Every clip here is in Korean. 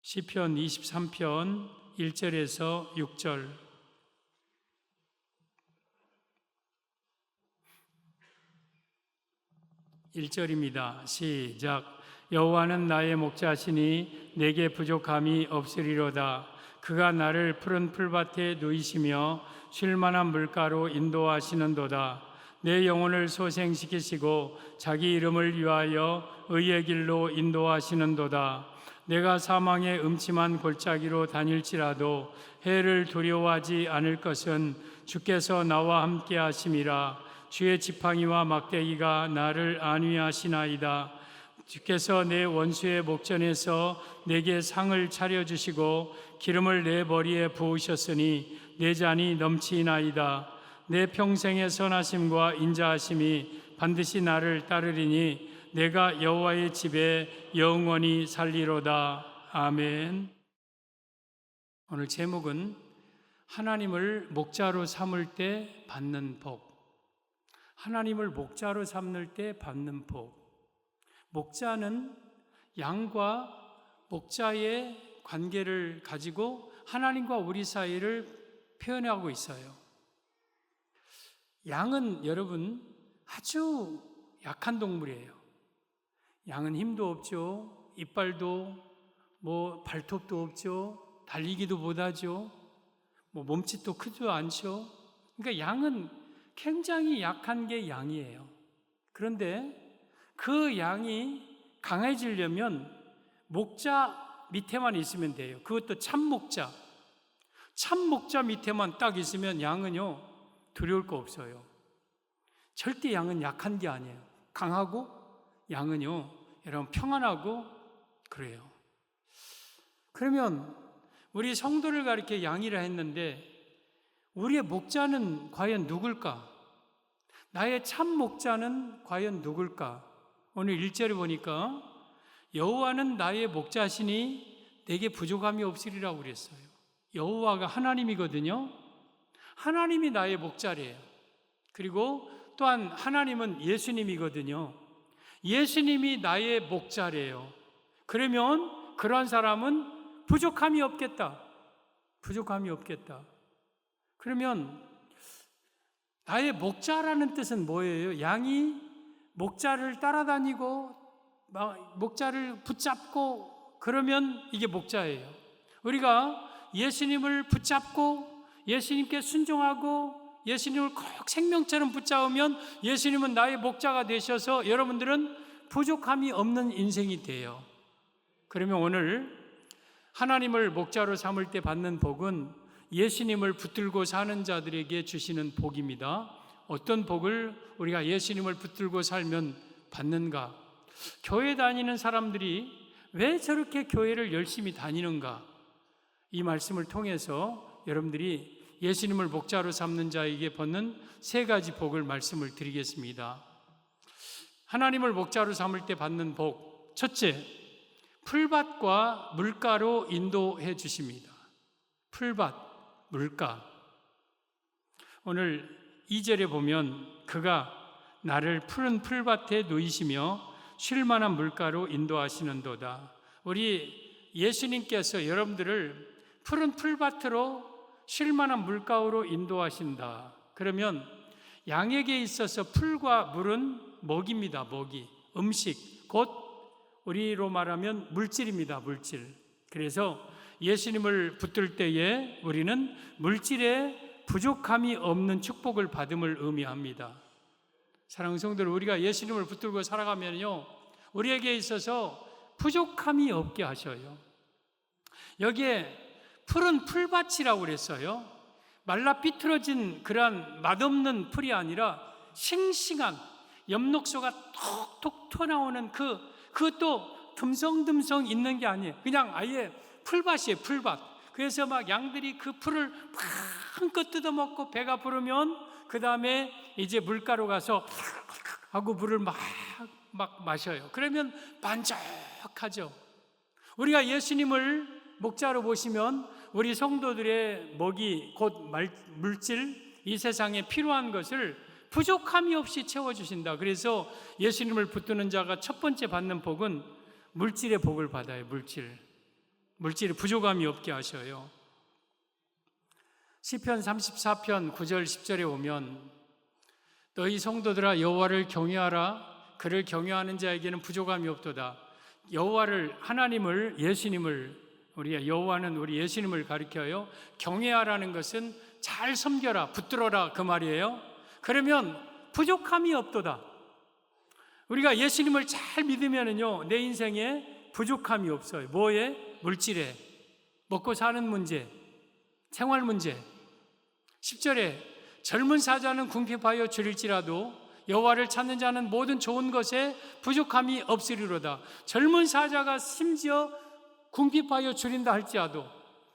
시편 23편 1절에서 6절. (1절입니다) 시작. 여호와는 나의 목자시니 내게 부족함이 없으리로다. 그가 나를 푸른 풀밭에 누이시며 쉴만한 물가로 인도하시는도다. 내 영혼을 소생시키시고 자기 이름을 위하여 의의 길로 인도하시는도다. 내가 사망의 음침한 골짜기로 다닐지라도 해를 두려워하지 않을 것은 주께서 나와 함께 하심이라. 주의 지팡이와 막대기가 나를 안위하시나이다. 주께서 내 원수의 목전에서 내게 상을 차려주시고 기름을 내 머리에 부으셨으니 내 잔이 넘치나이다. 내 평생의 선하심과 인자하심이 반드시 나를 따르리니 내가 여호와의 집에 영원히 살리로다. 아멘. 오늘 제목은 하나님을 목자로 삼을 때 받는 복. 하나님을 목자로 삼을 때 받는 복. 목자는 양과 목자의 관계를 가지고 하나님과 우리 사이를 표현하고 있어요. 양은 여러분 아주 약한 동물이에요. 양은 힘도 없죠. 이빨도 발톱도 없죠. 달리기도 못하죠. 몸짓도 크지도 않죠. 그러니까 양은 굉장히 약한 게 양이에요. 그런데 그 양이 강해지려면 목자 밑에만 있으면 돼요. 그것도 참목자. 참목자 밑에만 딱 있으면 양은요 두려울 거 없어요. 절대 양은 약한 게 아니에요. 강하고 양은요 여러분 평안하고 그래요. 그러면 우리 성도를 가리켜 양이라 했는데 우리의 목자는 과연 누굴까? 나의 참 목자는 과연 누굴까? 오늘 1절에 보니까 여호와는 나의 목자시니 내게 부족함이 없으리라고 그랬어요. 여호와가 하나님이거든요. 하나님이 나의 목자래요. 그리고 또한 하나님은 예수님이거든요. 예수님이 나의 목자래요. 그러면 그러한 사람은 부족함이 없겠다. 부족함이 없겠다. 그러면 나의 목자라는 뜻은 뭐예요? 양이 목자를 따라다니고 목자를 붙잡고 그러면 이게 목자예요. 우리가 예수님을 붙잡고 예수님께 순종하고 예수님을 꼭 생명처럼 붙잡으면 예수님은 나의 목자가 되셔서 여러분들은 부족함이 없는 인생이 돼요. 그러면 오늘 하나님을 목자로 삼을 때 받는 복은 예수님을 붙들고 사는 자들에게 주시는 복입니다. 어떤 복을 우리가 예수님을 붙들고 살면 받는가? 교회 다니는 사람들이 왜 저렇게 교회를 열심히 다니는가? 이 말씀을 통해서 여러분들이 예수님을 목자로 삼는 자에게 받는 세 가지 복을 말씀을 드리겠습니다. 하나님을 목자로 삼을 때 받는 복. 첫째, 풀밭과 물가로 인도해 주십니다. 풀밭, 물가. 오늘 2절에 보면 그가 나를 푸른 풀밭에 누이시며 쉴만한 물가로 인도하시는도다. 우리 예수님께서 여러분들을 푸른 풀밭으로 쉴만한 물가로 인도하신다. 그러면 양에게 있어서 풀과 물은 먹입니다. 먹이, 음식, 곧 우리로 말하면 물질입니다. 물질. 그래서 예수님을 붙들 때에 우리는 물질에 부족함이 없는 축복을 받음을 의미합니다. 사랑하는 성도들, 우리가 예수님을 붙들고 살아가면요 우리에게 있어서 부족함이 없게 하셔요. 여기에 푸른 풀밭이라고 그랬어요. 말라 삐뚤어진 그러한 맛없는 풀이 아니라 싱싱한 엽록소가 톡톡 튀어나오는 그것도 듬성듬성 있는 게 아니에요. 그냥 아예 풀밭이에요. 풀밭. 그래서 막 양들이 그 풀을 한껏 뜯어먹고 배가 부르면 그 다음에 이제 물가로 가서 하고 물을 막 마셔요. 그러면 만족하죠. 우리가 예수님을 목자로 보시면 우리 성도들의 먹이 곧 물질, 이 세상에 필요한 것을 부족함이 없이 채워주신다. 그래서 예수님을 붙드는 자가 첫 번째 받는 복은 물질의 복을 받아요. 물질에 부족함이 없게 하셔요. 시편 34편 9절 10절에 오면 너희 성도들아 여호와를 경외하라. 그를 경외하는 자에게는 부족함이 없도다. 여호와를, 하나님을, 예수님을, 우리 여호와는 우리 예수님을 가리켜요. 경외하라는 것은 잘 섬겨라, 붙들어라 그 말이에요. 그러면 부족함이 없도다. 우리가 예수님을 잘 믿으면은요, 내 인생에 부족함이 없어요. 뭐에? 물질에, 먹고 사는 문제, 생활 문제. 10절에 젊은 사자는 궁핍하여 줄일지라도 여호와를 찾는 자는 모든 좋은 것에 부족함이 없으리로다. 젊은 사자가 심지어 궁핍하여 줄인다 할지라도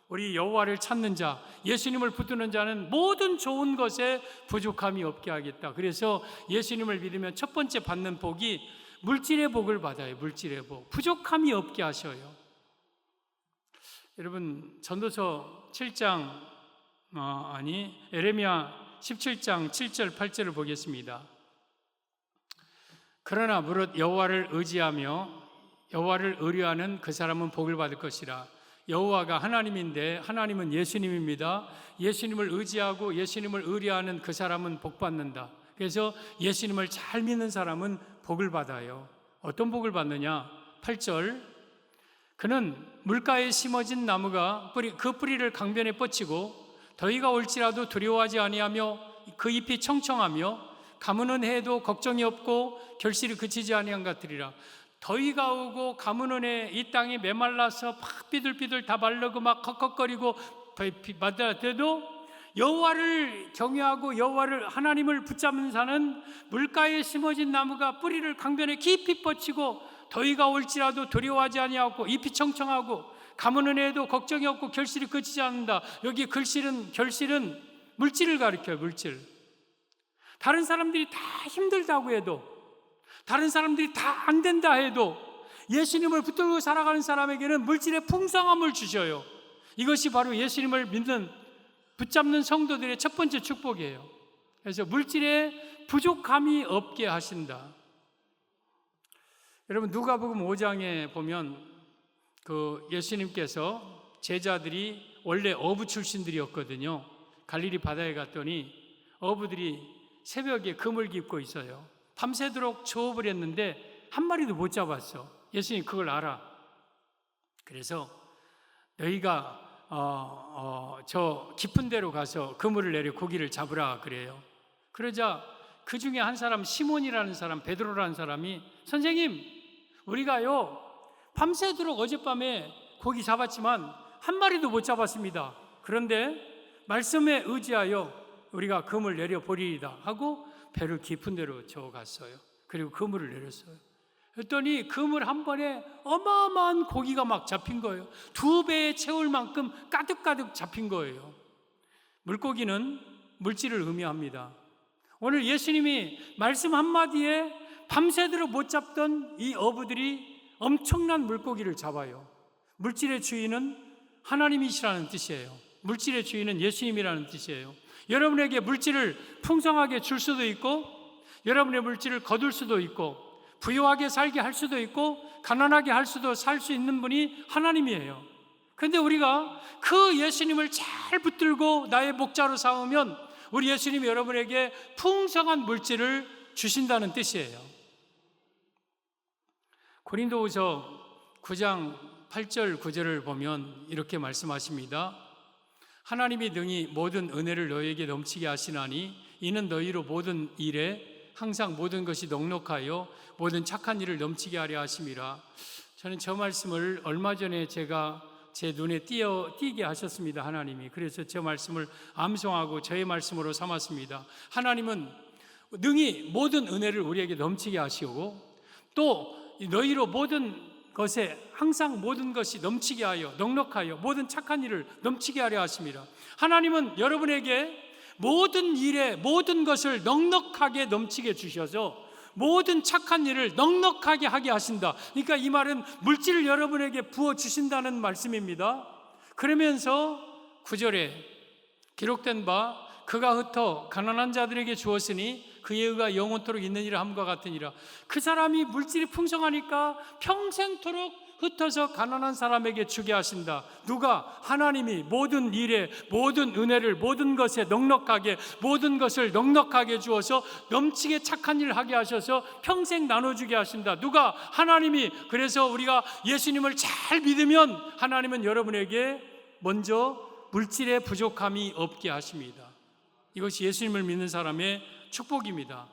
우리 여호와를 찾는 자, 예수님을 붙드는 자는 모든 좋은 것에 부족함이 없게 하겠다. 그래서 예수님을 믿으면 첫 번째 받는 복이 물질의 복을 받아요. 물질의 복. 부족함이 없게 하셔요. 여러분, 전도서 7장 에레미야 17장 7절 8절을 보겠습니다. 그러나 무릇 여호와를 의지하며 여호와를 의뢰하는 그 사람은 복을 받을 것이라. 여호와가 하나님인데 하나님은 예수님입니다. 예수님을 의지하고 예수님을 의뢰하는 그 사람은 복 받는다. 그래서 예수님을 잘 믿는 사람은 복을 받아요. 어떤 복을 받느냐? 8절, 그는 물가에 심어진 나무가 그 뿌리를 강변에 뻗치고 더위가 올지라도 두려워하지 아니하며 그 잎이 청청하며 가무는 해도 걱정이 없고 결실이 그치지 아니한 것들이라. 더위가 오고 가무는 해 이 땅이 메말라서 막 삐들삐들 다 말르고 막 컥컥거리고 맞아도 여호와를 경외하고 여호와를, 하나님을 붙잡는 자는 물가에 심어진 나무가 뿌리를 강변에 깊이 뻗치고 더위가 올지라도 두려워하지 아니하고 잎이 청청하고 가무는 해도 걱정이 없고 결실이 그치지 않는다. 여기 결실은 물질을 가리켜요. 물질. 다른 사람들이 다 힘들다고 해도, 다른 사람들이 다 안 된다 해도 예수님을 붙들고 살아가는 사람에게는 물질의 풍성함을 주셔요. 이것이 바로 예수님을 믿는, 붙잡는 성도들의 첫 번째 축복이에요. 그래서 물질에 부족함이 없게 하신다. 여러분, 누가복음 5장에 보면 그 예수님께서 제자들이 원래 어부 출신들이었거든요. 갈릴리 바다에 갔더니 어부들이 새벽에 그물 깁고 있어요. 밤새도록 조업을 했는데 한 마리도 못 잡았어. 예수님 그걸 알아. 그래서 너희가 저 깊은 데로 가서 그물을 내려 고기를 잡으라 그래요. 그러자 그 중에 한 사람, 시몬이라는 사람, 베드로라는 사람이, 선생님, 우리가요 밤새도록 어젯밤에 고기 잡았지만 한 마리도 못 잡았습니다. 그런데 말씀에 의지하여 우리가 그물 내려 버리리다 하고 배를 깊은 데로 저어갔어요. 그리고 그물을 내렸어요. 그랬더니 그물 한 번에 어마어마한 고기가 막 잡힌 거예요. 2배에 채울 만큼 가득가득 잡힌 거예요. 물고기는 물질을 의미합니다. 오늘 예수님이 말씀 한마디에 밤새도록 못 잡던 이 어부들이 엄청난 물고기를 잡아요. 물질의 주인은 하나님이시라는 뜻이에요. 물질의 주인은 예수님이라는 뜻이에요. 여러분에게 물질을 풍성하게 줄 수도 있고, 여러분의 물질을 거둘 수도 있고, 부유하게 살게 할 수도 있고, 가난하게 할 수도 살 수 있는 분이 하나님이에요. 그런데 우리가 그 예수님을 잘 붙들고 나의 목자로 삼으면 우리 예수님이 여러분에게 풍성한 물질을 주신다는 뜻이에요. 고린도후서 9장 8절 9절을 보면 이렇게 말씀하십니다. 하나님이 능히 모든 은혜를 너희에게 넘치게 하시나니 이는 너희로 모든 일에 항상 모든 것이 넉넉하여 모든 착한 일을 넘치게 하려 하심이라. 저는 저 말씀을 얼마 전에 제가 제 눈에 띄게 하셨습니다. 하나님이. 그래서 저 말씀을 암송하고 저의 말씀으로 삼았습니다. 하나님은 능히 모든 은혜를 우리에게 넘치게 하시고 또 너희로 모든 것에 항상 모든 것이 넘치게 하여 넉넉하여 모든 착한 일을 넘치게 하려 하십니다. 하나님은 여러분에게 모든 일에 모든 것을 넉넉하게 넘치게 주셔서 모든 착한 일을 넉넉하게 하게 하신다. 그러니까 이 말은 물질을 여러분에게 부어주신다는 말씀입니다. 그러면서 9절에 기록된 바 그가 흩어 가난한 자들에게 주었으니 그의 의가 영원토록 있느니라 함과 같으니라. 그 사람이 물질이 풍성하니까 평생토록 흩어서 가난한 사람에게 주게 하신다. 누가? 하나님이 모든 일에, 모든 은혜를, 모든 것에 넉넉하게, 모든 것을 넉넉하게 주어서 넘치게 착한 일을 하게 하셔서 평생 나눠주게 하신다. 누가? 하나님이. 그래서 우리가 예수님을 잘 믿으면 하나님은 여러분에게 먼저 물질의 부족함이 없게 하십니다. 이것이 예수님을 믿는 사람의 축복입니다.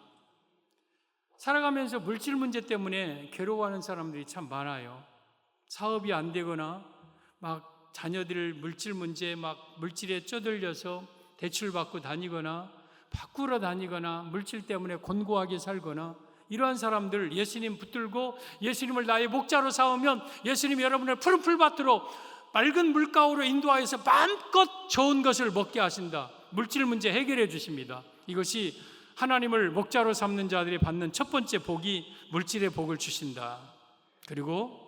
살아가면서 물질 문제 때문에 괴로워하는 사람들이 참 많아요. 사업이 안 되거나 막 자녀들 물질 문제 막 물질에 쪼들려서 대출받고 다니거나 바꾸러 다니거나 물질 때문에 곤고하게 살거나 이러한 사람들 예수님 붙들고 예수님을 나의 목자로 삼으면 예수님이 여러분을 푸른 풀밭으로 맑은 물가로 인도하여서 마음껏 좋은 것을 먹게 하신다. 물질 문제 해결해 주십니다. 이것이 하나님을 목자로 삼는 자들이 받는 첫 번째 복이 물질의 복을 주신다. 그리고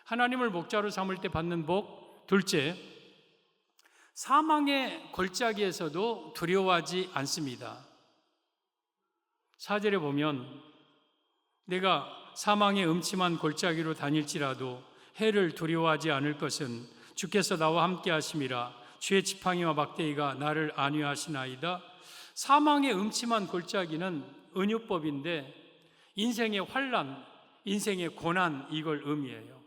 하나님을 목자로 삼을 때 받는 복, 둘째, 사망의 골짜기에서도 두려워하지 않습니다. 4절에 보면 내가 사망의 음침한 골짜기로 다닐지라도 해를 두려워하지 않을 것은 주께서 나와 함께 하심이라. 주의 지팡이와 막대기가 나를 안위하시나이다. 사망의 음침한 골짜기는 은유법인데 인생의 환난, 인생의 고난 이걸 의미해요.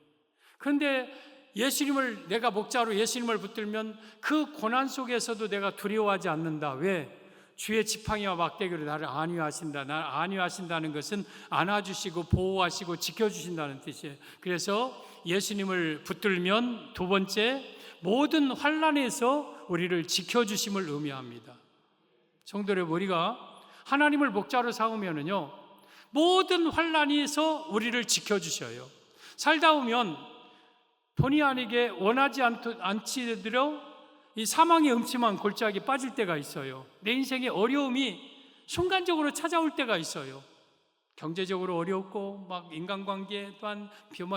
그런데 예수님을 내가 목자로 예수님을 붙들면 그 고난 속에서도 내가 두려워하지 않는다. 왜? 주의 지팡이와 막대기로 나를 안위하신다. 나를 안위하신다는 것은 안아주시고 보호하시고 지켜주신다는 뜻이에요. 그래서 예수님을 붙들면 두 번째, 모든 환난에서 우리를 지켜주심을 의미합니다. 성도 여러분, 우리가 하나님을 목자로 삼으면요 모든 환난에서 우리를 지켜주셔요. 살다 보면 본의 아니게 원하지 않지더라도 이 사망의 음침한 골짜기에 빠질 때가 있어요. 내 인생에 어려움이 순간적으로 찾아올 때가 있어요. 경제적으로 어렵고 막 인간관계 또한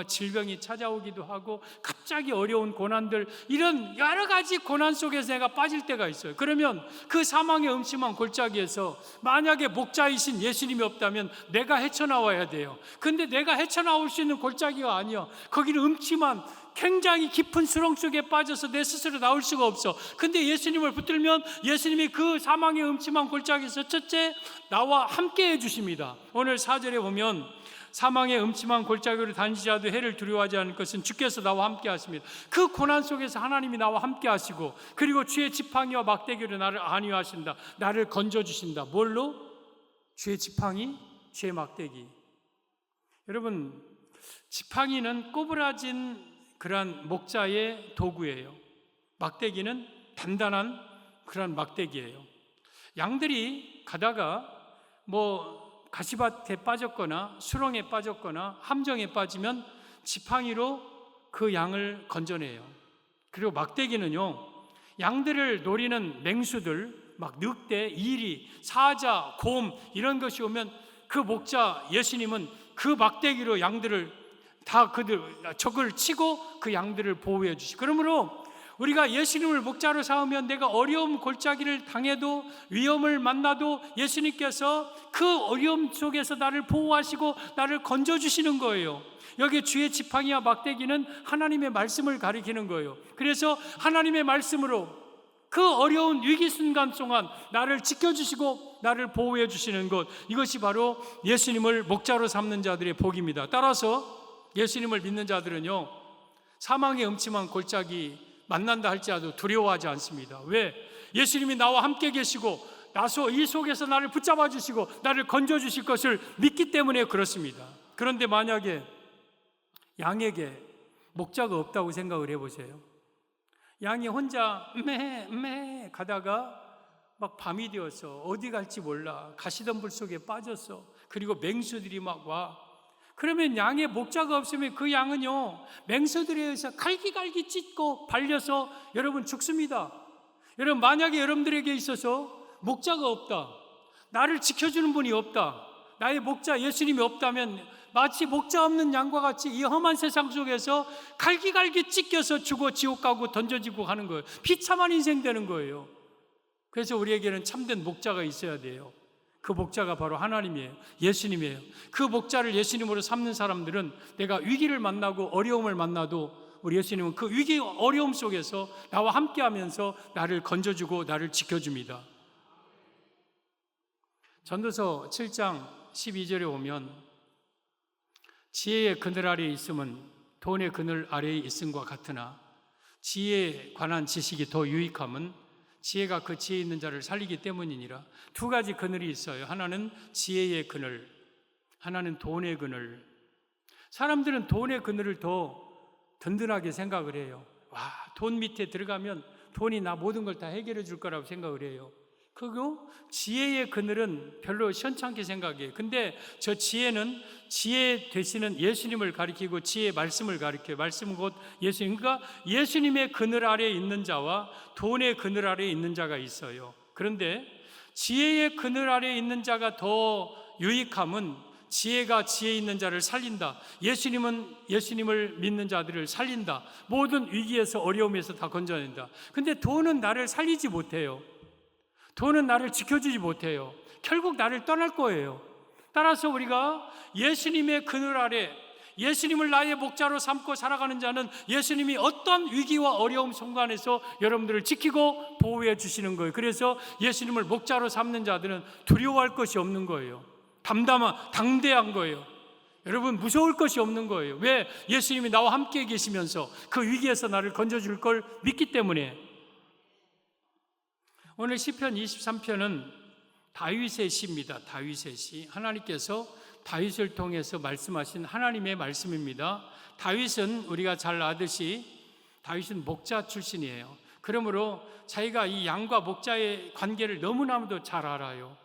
질병이 찾아오기도 하고 갑자기 어려운 고난들, 이런 여러 가지 고난 속에서 내가 빠질 때가 있어요. 그러면 그 사망의 음침한 골짜기에서 만약에 목자이신 예수님이 없다면 내가 헤쳐나와야 돼요. 근데 내가 헤쳐나올 수 있는 골짜기가 아니야. 거기는 음침한 굉장히 깊은 수렁 속에 빠져서 내 스스로 나올 수가 없어. 근데 예수님을 붙들면 예수님이 그 사망의 음침한 골짜기에서 첫째 나와 함께 해주십니다. 오늘 4절에 보면 사망의 음침한 골짜기로 다니지라도 해를 두려워하지 않을 것은 주께서 나와 함께 하십니다. 그 고난 속에서 하나님이 나와 함께 하시고, 그리고 주의 지팡이와 막대기로 나를 안위하신다. 나를 건져주신다. 뭘로? 주의 지팡이, 주의 막대기. 여러분, 지팡이는 꼬부라진 그러한 목자의 도구예요. 막대기는 단단한 그런 막대기예요. 양들이 가다가 가시밭에 빠졌거나 수렁에 빠졌거나 함정에 빠지면 지팡이로 그 양을 건져내요. 그리고 막대기는요, 양들을 노리는 맹수들, 막 늑대, 이리, 사자, 곰 이런 것이 오면 그 목자 예수님은 그 막대기로 양들을 다 적을 치고 그 양들을 보호해 주시고, 그러므로 우리가 예수님을 목자로 삼으면 내가 어려움 골짜기를 당해도 위험을 만나도 예수님께서 그 어려움 속에서 나를 보호하시고 나를 건져주시는 거예요. 여기 주의 지팡이와 막대기는 하나님의 말씀을 가리키는 거예요. 그래서 하나님의 말씀으로 그 어려운 위기 순간 동안 나를 지켜주시고 나를 보호해 주시는 것, 이것이 바로 예수님을 목자로 삼는 자들의 복입니다. 따라서 예수님을 믿는 자들은요 사망의 음침한 골짜기 만난다 할지라도 두려워하지 않습니다. 왜? 예수님이 나와 함께 계시고 이 속에서 나를 붙잡아 주시고 나를 건져 주실 것을 믿기 때문에 그렇습니다. 그런데 만약에 양에게 목자가 없다고 생각을 해보세요. 양이 혼자 매 가다가 막 밤이 되어서 어디 갈지 몰라 가시덤불 속에 빠졌어. 그리고 맹수들이 막 와. 그러면 양의 목자가 없으면 그 양은요 맹수들에 의해서 갈기갈기 찢고 발려서 여러분 죽습니다. 여러분, 만약에 여러분들에게 있어서 목자가 없다, 나를 지켜주는 분이 없다, 나의 목자 예수님이 없다면 마치 목자 없는 양과 같이 이 험한 세상 속에서 갈기갈기 찢겨서 죽어 지옥 가고 던져지고 하는 거예요. 비참한 인생 되는 거예요. 그래서 우리에게는 참된 목자가 있어야 돼요. 그 목자가 바로 하나님이에요. 예수님이에요. 그 목자를 예수님으로 삼는 사람들은 내가 위기를 만나고 어려움을 만나도 우리 예수님은 그 위기 어려움 속에서 나와 함께하면서 나를 건져주고 나를 지켜줍니다. 전도서 7장 12절에 보면 지혜의 그늘 아래에 있음은 돈의 그늘 아래에 있음과 같으나 지혜에 관한 지식이 더 유익함은 지혜가 그 지혜 있는 자를 살리기 때문이니라. 두 가지 그늘이 있어요. 하나는 지혜의 그늘, 하나는 돈의 그늘. 사람들은 돈의 그늘을 더 든든하게 생각을 해요. 와, 돈 밑에 들어가면 돈이 나 모든 걸 다 해결해 줄 거라고 생각을 해요. 그리고 지혜의 그늘은 별로 시원찮게 생각해요. 근데 저 지혜는 지혜 되시는 예수님을 가리키고 지혜의 말씀을 가리켜요. 말씀은 곧 예수님. 그러니까 예수님의 그늘 아래에 있는 자와 돈의 그늘 아래에 있는 자가 있어요. 그런데 지혜의 그늘 아래에 있는 자가 더 유익함은 지혜가 지혜 있는 자를 살린다. 예수님은 예수님을 믿는 자들을 살린다. 모든 위기에서 어려움에서 다 건져낸다. 근데 돈은 나를 살리지 못해요. 돈은 나를 지켜주지 못해요. 결국 나를 떠날 거예요. 따라서 우리가 예수님의 그늘 아래 예수님을 나의 목자로 삼고 살아가는 자는 예수님이 어떤 위기와 어려움 순간에서 여러분들을 지키고 보호해 주시는 거예요. 그래서 예수님을 목자로 삼는 자들은 두려워할 것이 없는 거예요. 담대한 거예요. 여러분 무서울 것이 없는 거예요. 왜? 예수님이 나와 함께 계시면서 그 위기에서 나를 건져줄 걸 믿기 때문에. 오늘 시편 23편은 다윗의 시입니다. 다윗의 시. 하나님께서 다윗을 통해서 말씀하신 하나님의 말씀입니다. 다윗은 우리가 잘 아듯이 다윗은 목자 출신이에요. 그러므로 자기가 이 양과 목자의 관계를 너무나도 잘 알아요.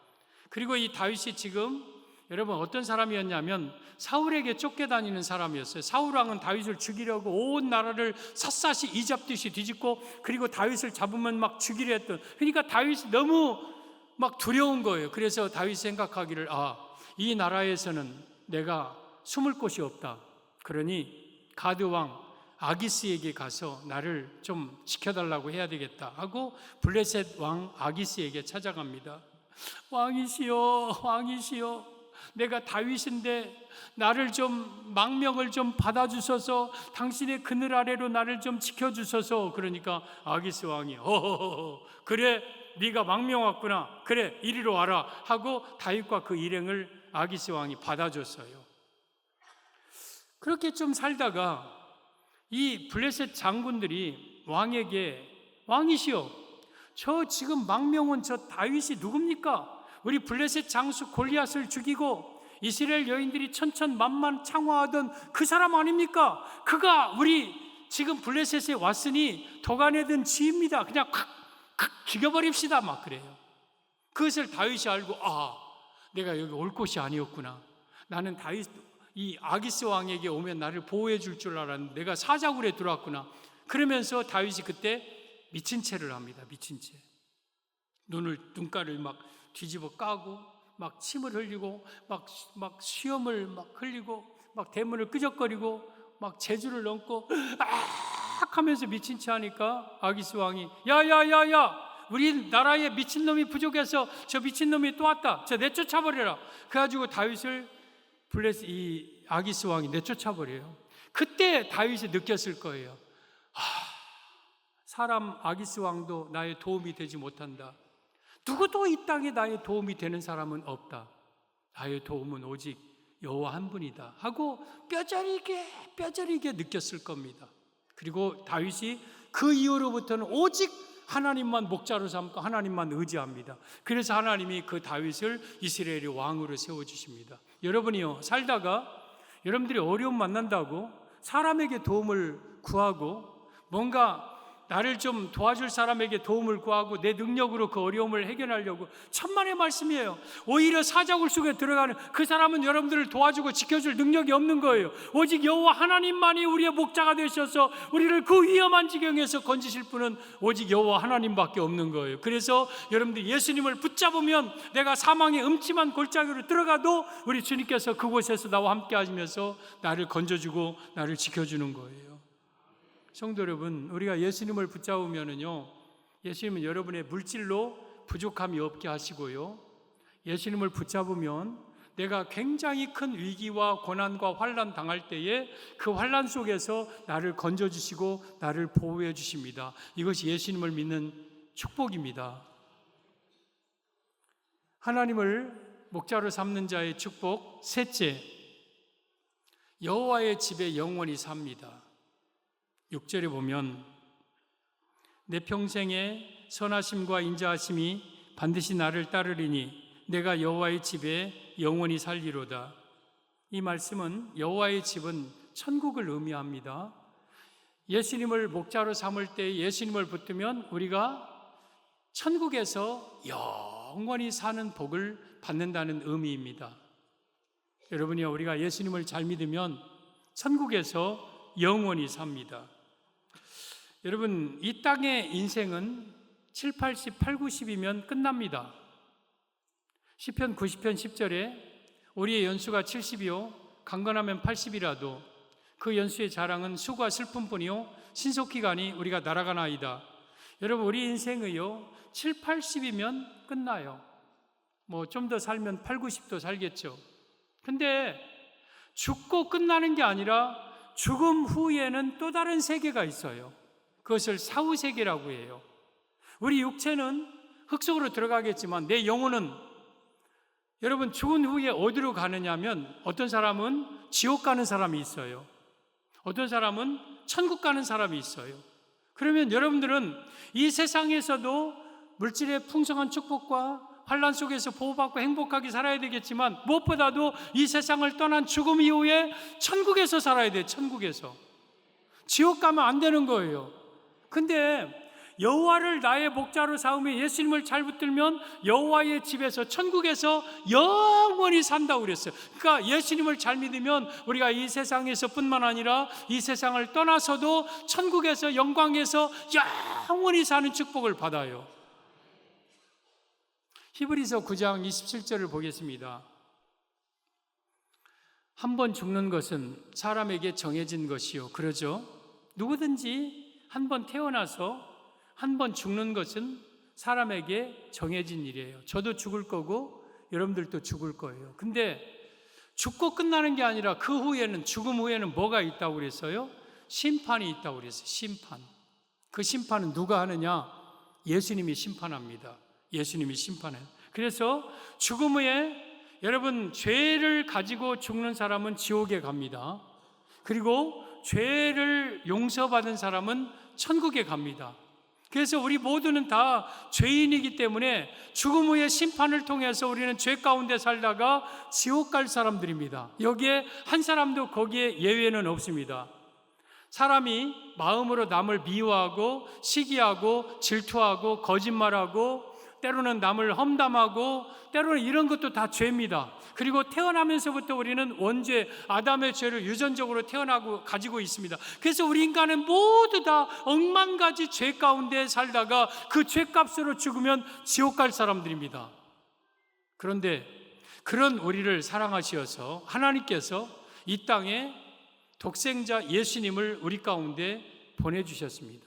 그리고 이 다윗이 지금 여러분 어떤 사람이었냐면 사울에게 쫓겨다니는 사람이었어요. 사울왕은 다윗을 죽이려고 온 나라를 샅샅이 이잡듯이 뒤집고 그리고 다윗을 잡으면 막 죽이려 했던, 그러니까 다윗이 너무 막 두려운 거예요. 그래서 다윗이 생각하기를 이 나라에서는 내가 숨을 곳이 없다. 그러니 가드왕 아기스에게 가서 나를 좀 지켜달라고 해야 되겠다 하고 블레셋 왕 아기스에게 찾아갑니다. 왕이시여, 왕이시여, 내가 다윗인데 나를 좀 망명을 좀 받아주셔서 당신의 그늘 아래로 나를 좀 지켜주셔서. 그러니까 아기스 왕이 그래 네가 망명 왔구나, 그래 이리로 와라 하고 다윗과 그 일행을 아기스 왕이 받아줬어요. 그렇게 좀 살다가 이 블레셋 장군들이 왕에게 왕이시여, 저 지금 망명 온 저 다윗이 누굽니까? 우리 블레셋 장수 골리앗을 죽이고 이스라엘 여인들이 천천만만 창화하던 그 사람 아닙니까? 그가 우리 지금 블레셋에 왔으니 도간에 든 쥐입니다. 그냥 콱 죽여버립시다 막 그래요. 그것을 다윗이 알고 내가 여기 올 곳이 아니었구나. 나는 다윗 이 아기스 왕에게 오면 나를 보호해 줄 줄 알았는데 내가 사자굴에 들어왔구나. 그러면서 다윗이 그때 미친 채를 합니다. 미친 채. 눈가를 막 뒤집어 까고 막 침을 흘리고 막 수염을 막 흘리고 막 대문을 끄적거리고 막 제주를 넘고 하면서 미친 채 하니까 아기스 왕이 야야야야, 우리 나라에 미친놈이 부족해서 저 미친놈이 또 왔다, 저 내쫓아버려라. 그래가지고 다윗을 이 아기스 왕이 내쫓아버려요. 그때 다윗이 느꼈을 거예요. 사람 아기스 왕도 나의 도움이 되지 못한다. 누구도 이 땅에 나의 도움이 되는 사람은 없다. 나의 도움은 오직 여호와 한 분이다 하고 뼈저리게 느꼈을 겁니다. 그리고 다윗이 그 이후로부터는 오직 하나님만 목자로 삼고 하나님만 의지합니다. 그래서 하나님이 그 다윗을 이스라엘의 왕으로 세워주십니다. 여러분이요, 살다가 여러분들이 어려움 만난다고 사람에게 도움을 구하고 뭔가 나를 좀 도와줄 사람에게 도움을 구하고 내 능력으로 그 어려움을 해결하려고, 천만의 말씀이에요. 오히려 사자굴 속에 들어가는 그 사람은 여러분들을 도와주고 지켜줄 능력이 없는 거예요. 오직 여호와 하나님만이 우리의 목자가 되셔서 우리를 그 위험한 지경에서 건지실 분은 오직 여호와 하나님밖에 없는 거예요. 그래서 여러분들 예수님을 붙잡으면 내가 사망의 음침한 골짜기로 들어가도 우리 주님께서 그곳에서 나와 함께 하시면서 나를 건져주고 나를 지켜주는 거예요. 성도 여러분, 우리가 예수님을 붙잡으면은요, 예수님은 여러분의 물질로 부족함이 없게 하시고요, 예수님을 붙잡으면 내가 굉장히 큰 위기와 고난과 환난 당할 때에 그 환난 속에서 나를 건져주시고 나를 보호해 주십니다. 이것이 예수님을 믿는 축복입니다. 하나님을 목자로 삼는 자의 축복. 셋째, 여호와의 집에 영원히 삽니다. 6절에 보면 내 평생에 선하심과 인자하심이 반드시 나를 따르리니 내가 여호와의 집에 영원히 살리로다. 이 말씀은 여호와의 집은 천국을 의미합니다. 예수님을 목자로 삼을 때 예수님을 붙들면 우리가 천국에서 영원히 사는 복을 받는다는 의미입니다. 여러분이요, 우리가 예수님을 잘 믿으면 천국에서 영원히 삽니다. 여러분, 이 땅의 인생은 7, 80, 8, 90이면 끝납니다. 시편 90편 10절에 우리의 연수가 70이요 강건하면 80이라도 그 연수의 자랑은 수고와 슬픔뿐이요 신속히 가니 우리가 날아가나이다. 여러분, 우리 인생의요 7, 80이면 끝나요. 뭐 좀 더 살면 8, 90도 살겠죠. 근데 죽고 끝나는 게 아니라 죽음 후에는 또 다른 세계가 있어요. 그것을 사후세계라고 해요. 우리 육체는 흙 속으로 들어가겠지만 내 영혼은, 여러분, 죽은 후에 어디로 가느냐면 어떤 사람은 지옥 가는 사람이 있어요. 어떤 사람은 천국 가는 사람이 있어요. 그러면 여러분들은 이 세상에서도 물질의 풍성한 축복과 환난 속에서 보호받고 행복하게 살아야 되겠지만 무엇보다도 이 세상을 떠난 죽음 이후에 천국에서 살아야 돼요. 천국에서. 지옥 가면 안 되는 거예요. 근데 여호와를 나의 목자로 삼으며 예수님을 잘 붙들면 여호와의 집에서 천국에서 영원히 산다고 그랬어요. 그러니까 예수님을 잘 믿으면 우리가 이 세상에서 뿐만 아니라 이 세상을 떠나서도 천국에서 영광에서 영원히 사는 축복을 받아요. 히브리서 9장 27절을 보겠습니다. 한 번 죽는 것은 사람에게 정해진 것이요, 그러죠? 누구든지 한 번 태어나서 한 번 죽는 것은 사람에게 정해진 일이에요. 저도 죽을 거고 여러분들도 죽을 거예요. 근데 죽고 끝나는 게 아니라 그 후에는, 죽음 후에는 뭐가 있다고 그랬어요? 심판이 있다고 그랬어요. 심판. 그 심판은 누가 하느냐? 예수님이 심판합니다. 예수님이 심판해요. 그래서 죽음 후에 여러분, 죄를 가지고 죽는 사람은 지옥에 갑니다. 그리고 죄를 용서받은 사람은 천국에 갑니다. 그래서 우리 모두는 다 죄인이기 때문에 죽음 후의 심판을 통해서 우리는 죄 가운데 살다가 지옥 갈 사람들입니다. 여기에 한 사람도 거기에 예외는 없습니다. 사람이 마음으로 남을 미워하고 시기하고 질투하고 거짓말하고 때로는 남을 험담하고 때로는 이런 것도 다 죄입니다. 그리고 태어나면서부터 우리는 원죄, 아담의 죄를 유전적으로 태어나고 가지고 있습니다. 그래서 우리 인간은 모두 다 억만 가지 죄 가운데 살다가 그 죄값으로 죽으면 지옥 갈 사람들입니다. 그런데 그런 우리를 사랑하시어서 하나님께서 이 땅에 독생자 예수님을 우리 가운데 보내주셨습니다.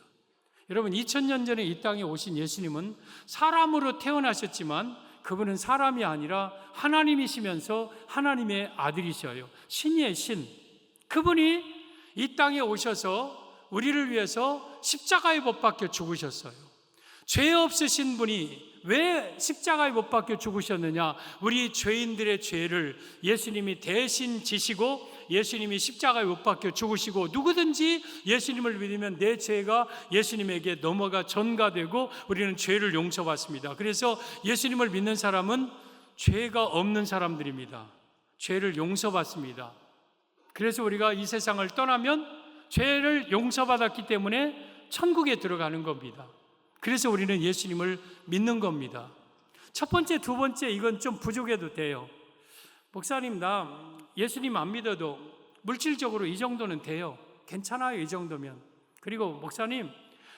여러분, 2000년 전에 이 땅에 오신 예수님은 사람으로 태어나셨지만 그분은 사람이 아니라 하나님이시면서 하나님의 아들이셔요. 신이의 신. 그분이 이 땅에 오셔서 우리를 위해서 십자가에 못 박혀 죽으셨어요. 죄 없으신 분이 왜 십자가에 못 박혀 죽으셨느냐? 우리 죄인들의 죄를 예수님이 대신 지시고 예수님이 십자가에 못 박혀 죽으시고, 누구든지 예수님을 믿으면 내 죄가 예수님에게 넘어가 전가되고 우리는 죄를 용서받습니다. 그래서 예수님을 믿는 사람은 죄가 없는 사람들입니다. 죄를 용서받습니다. 그래서 우리가 이 세상을 떠나면 죄를 용서받았기 때문에 천국에 들어가는 겁니다. 그래서 우리는 예수님을 믿는 겁니다. 첫 번째, 두 번째, 이건 좀 부족해도 돼요. 목사님, 나 예수님 안 믿어도 물질적으로 이 정도는 돼요. 괜찮아요, 이 정도면. 그리고 목사님,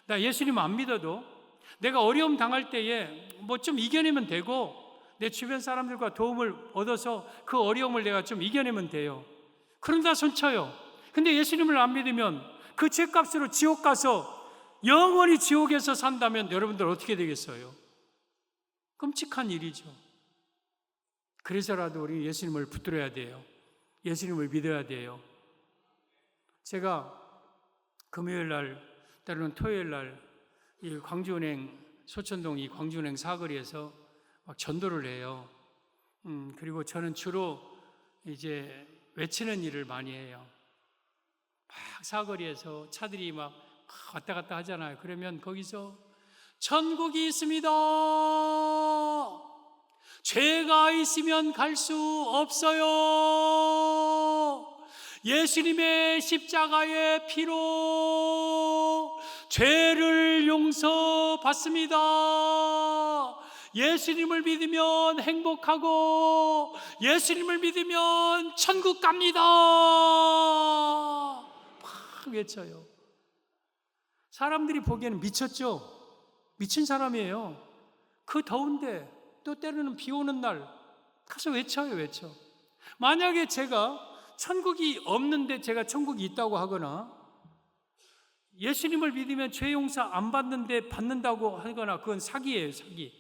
나 예수님 안 믿어도 내가 어려움 당할 때에 뭐 좀 이겨내면 되고 내 주변 사람들과 도움을 얻어서 그 어려움을 내가 좀 이겨내면 돼요. 그런다 손쳐요. 근데 예수님을 안 믿으면 그 죄값으로 지옥 가서 영원히 지옥에서 산다면 여러분들 어떻게 되겠어요? 끔찍한 일이죠. 그래서라도 우리 예수님을 붙들어야 돼요. 예수님을 믿어야 돼요. 제가 금요일 날, 때로는 토요일 날, 이 광주은행, 소천동 이 광주은행 사거리에서 막 전도를 해요. 그리고 저는 주로 이제 외치는 일을 많이 해요. 막 사거리에서 차들이 막 왔다 갔다 하잖아요. 그러면 거기서 천국이 있습니다. 죄가 있으면 갈 수 없어요. 예수님의 십자가의 피로 죄를 용서받습니다. 예수님을 믿으면 행복하고 예수님을 믿으면 천국 갑니다. 막 외쳐요. 사람들이 보기에는 미쳤죠? 미친 사람이에요. 그 더운데 또 때로는 비 오는 날 가서 외쳐요. 만약에 제가 천국이 없는데 제가 천국이 있다고 하거나 예수님을 믿으면 죄 용서 안 받는데 받는다고 하거나 그건 사기예요, 사기.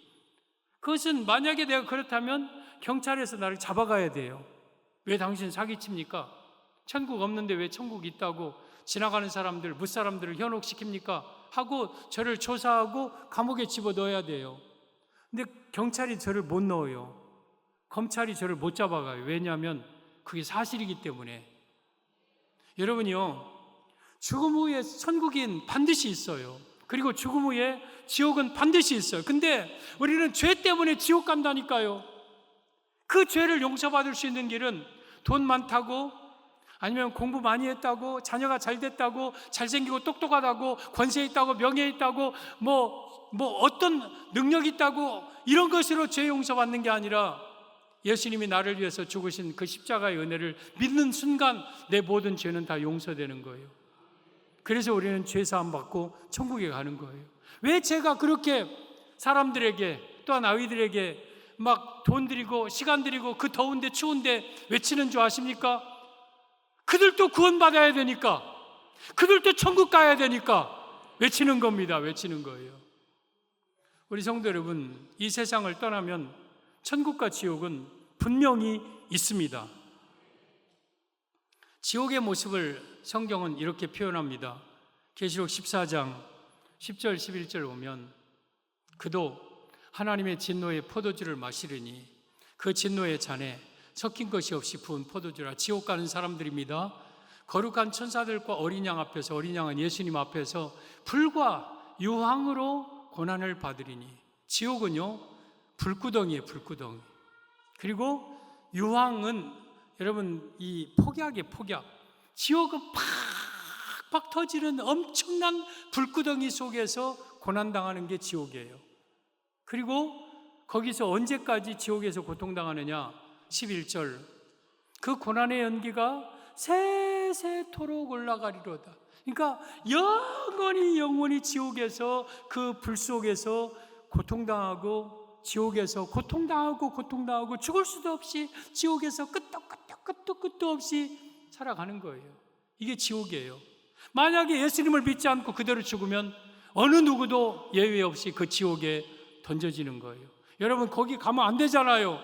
그것은 만약에 내가 그렇다면 경찰에서 나를 잡아가야 돼요. 왜 당신 사기칩니까? 천국 없는데 왜 천국 있다고 지나가는 사람들, 무사람들을 현혹시킵니까? 하고 저를 조사하고 감옥에 집어넣어야 돼요. 근데 경찰이 저를 못 넣어요. 검찰이 저를 못 잡아가요. 왜냐하면 그게 사실이기 때문에. 여러분이요, 죽음 후에 천국인 반드시 있어요. 그리고 죽음 후에 지옥은 반드시 있어요. 근데 우리는 죄 때문에 지옥 간다니까요. 그 죄를 용서받을 수 있는 길은 돈 많다고, 아니면 공부 많이 했다고, 자녀가 잘 됐다고, 잘생기고 똑똑하다고, 권세 있다고, 명예 있다고, 어떤 능력 있다고 이런 것으로 죄 용서받는 게 아니라 예수님이 나를 위해서 죽으신 그 십자가의 은혜를 믿는 순간 내 모든 죄는 다 용서되는 거예요. 그래서 우리는 죄 사함 받고 천국에 가는 거예요. 왜 제가 그렇게 사람들에게 또한 아이들에게 막 돈 들이고 시간 들이고 그 더운데 추운데 외치는 줄 아십니까? 그들도 구원받아야 되니까, 그들도 천국 가야 되니까 외치는 겁니다. 외치는 거예요. 우리 성도 여러분, 이 세상을 떠나면 천국과 지옥은 분명히 있습니다. 지옥의 모습을 성경은 이렇게 표현합니다. 계시록 14장 10절 11절 보면 그도 하나님의 진노의 포도주를 마시르니 그 진노의 잔에 섞인 것이 없이 부은 포도주라. 지옥 가는 사람들입니다. 거룩한 천사들과 어린 양 앞에서, 어린 양은 예수님 앞에서 불과 유황으로 고난을 받으리니. 지옥은요 불구덩이에요. 불구덩이. 그리고 유황은 여러분 이 폭약이에요. 폭약. 지옥은 팍팍 터지는 엄청난 불구덩이 속에서 고난당하는 게 지옥이에요. 그리고 거기서 언제까지 지옥에서 고통당하느냐? 11절. 그 고난의 연기가 세세토록 올라가리로다. 그러니까 영원히 지옥에서 그 불 속에서 고통당하고, 지옥에서 고통당하고 죽을 수도 없이 지옥에서 끝도 없이 살아가는 거예요. 이게 지옥이에요. 만약에 예수님을 믿지 않고 그대로 죽으면 어느 누구도 예외 없이 그 지옥에 던져지는 거예요. 여러분 거기 가면 안 되잖아요.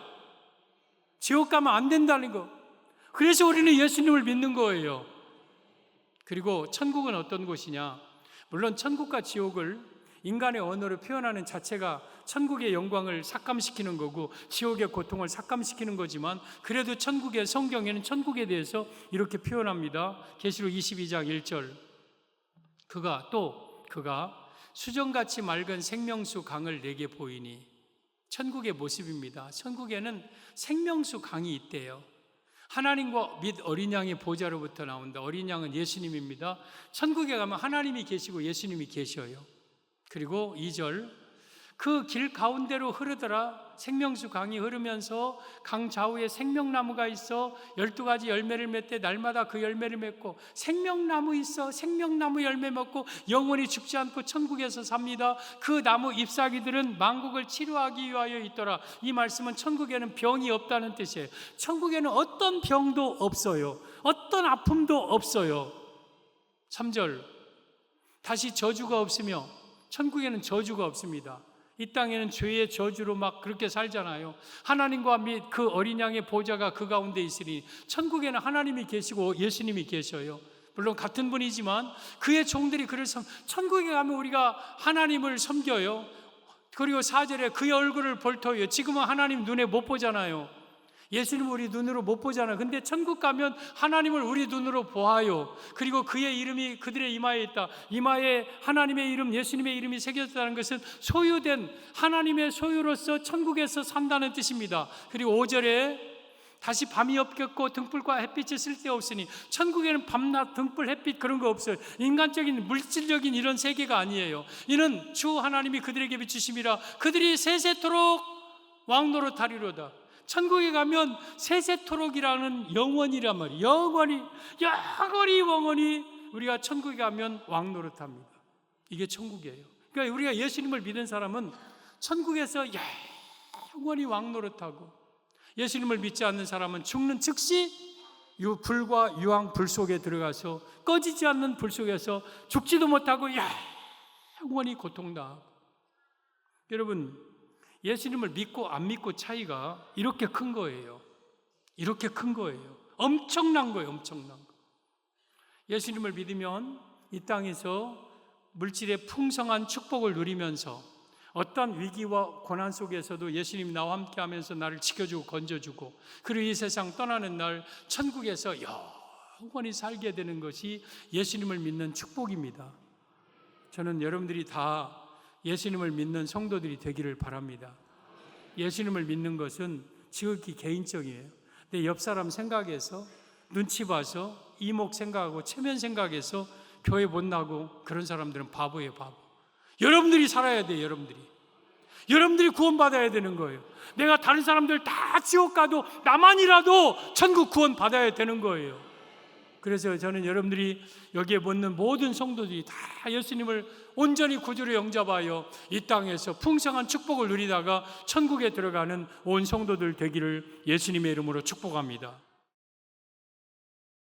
지옥 가면 안 된다는 거. 그래서 우리는 예수님을 믿는 거예요. 그리고 천국은 어떤 곳이냐? 물론 천국과 지옥을 인간의 언어로 표현하는 자체가 천국의 영광을 삭감시키는 거고 지옥의 고통을 삭감시키는 거지만, 그래도 천국의 성경에는 천국에 대해서 이렇게 표현합니다. 계시록 22장 1절. 그가 수정같이 맑은 생명수 강을 내게 보이니. 천국의 모습입니다. 천국에는 생명수 강이 있대요. 하나님과 및 어린 양의 보좌로부터 나온다. 어린 양은 예수님입니다. 천국에 가면 하나님이 계시고 예수님이 계셔요. 그리고 2절. 그 길 가운데로 흐르더라. 생명수 강이 흐르면서 강 좌우에 생명나무가 있어 12가지 열매를 맺되 날마다 그 열매를 맺고, 생명나무 있어 생명나무 열매 먹고 영원히 죽지 않고 천국에서 삽니다. 그 나무 잎사귀들은 만국을 치료하기 위하여 있더라. 이 말씀은 천국에는 병이 없다는 뜻이에요. 천국에는 어떤 병도 없어요. 어떤 아픔도 없어요. 3절. 다시 저주가 없으며, 천국에는 저주가 없습니다. 이 땅에는 죄의 저주로 막 그렇게 살잖아요. 하나님과 및 그 어린 양의 보좌가 그 가운데 있으니 천국에는 하나님이 계시고 예수님이 계셔요. 물론 같은 분이지만 그의 종들이 그를 천국에 가면 우리가 하나님을 섬겨요. 그리고 4절에 그의 얼굴을 볼터요. 지금은 하나님 눈에 못 보잖아요. 예수님을 우리 눈으로 못 보잖아요. 근데 천국 가면 하나님을 우리 눈으로 보아요. 그리고 그의 이름이 그들의 이마에 있다. 이마에 하나님의 이름, 예수님의 이름이 새겨졌다는 것은 소유된 하나님의 소유로서 천국에서 산다는 뜻입니다. 그리고 5절에 다시 밤이 없겠고 등불과 햇빛이 쓸데없으니, 천국에는 밤낮 등불 햇빛 그런 거 없어요. 인간적인 물질적인 이런 세계가 아니에요. 이는 주 하나님이 그들에게 비추심이라 그들이 세세토록 왕노릇하리로다. 천국에 가면 세세토록이라는 영원이란 말이에요. 영원히 우리가 천국에 가면 왕노릇합니다. 이게 천국이에요. 그러니까 우리가 예수님을 믿은 사람은 천국에서 영원히 왕노릇하고, 예수님을 믿지 않는 사람은 죽는 즉시 불과 유황 불 속에 들어가서 꺼지지 않는 불 속에서 죽지도 못하고 영원히 고통당하고. 여러분, 예수님을 믿고 안 믿고 차이가 이렇게 큰 거예요. 이렇게 큰 거예요. 엄청난 거예요. 엄청난 거. 예수님을 믿으면 이 땅에서 물질의 풍성한 축복을 누리면서 어떤 위기와 고난 속에서도 예수님이 나와 함께 하면서 나를 지켜주고 건져주고, 그리고 이 세상 떠나는 날 천국에서 영원히 살게 되는 것이 예수님을 믿는 축복입니다. 저는 여러분들이 다 예수님을 믿는 성도들이 되기를 바랍니다. 예수님을 믿는 것은 지극히 개인적이에요. 내 옆 사람 생각해서, 눈치 봐서, 이목 생각하고 체면 생각해서 교회 못 나고 그런 사람들은 바보예요, 바보. 여러분들이 살아야 돼요. 여러분들이 구원받아야 되는 거예요. 내가 다른 사람들 다 지옥 가도 나만이라도 천국 구원 받아야 되는 거예요. 그래서 저는 여러분들이 여기에 묻는 모든 성도들이 다 예수님을 온전히 구주로 영접하여 이 땅에서 풍성한 축복을 누리다가 천국에 들어가는 온 성도들 되기를 예수님의 이름으로 축복합니다.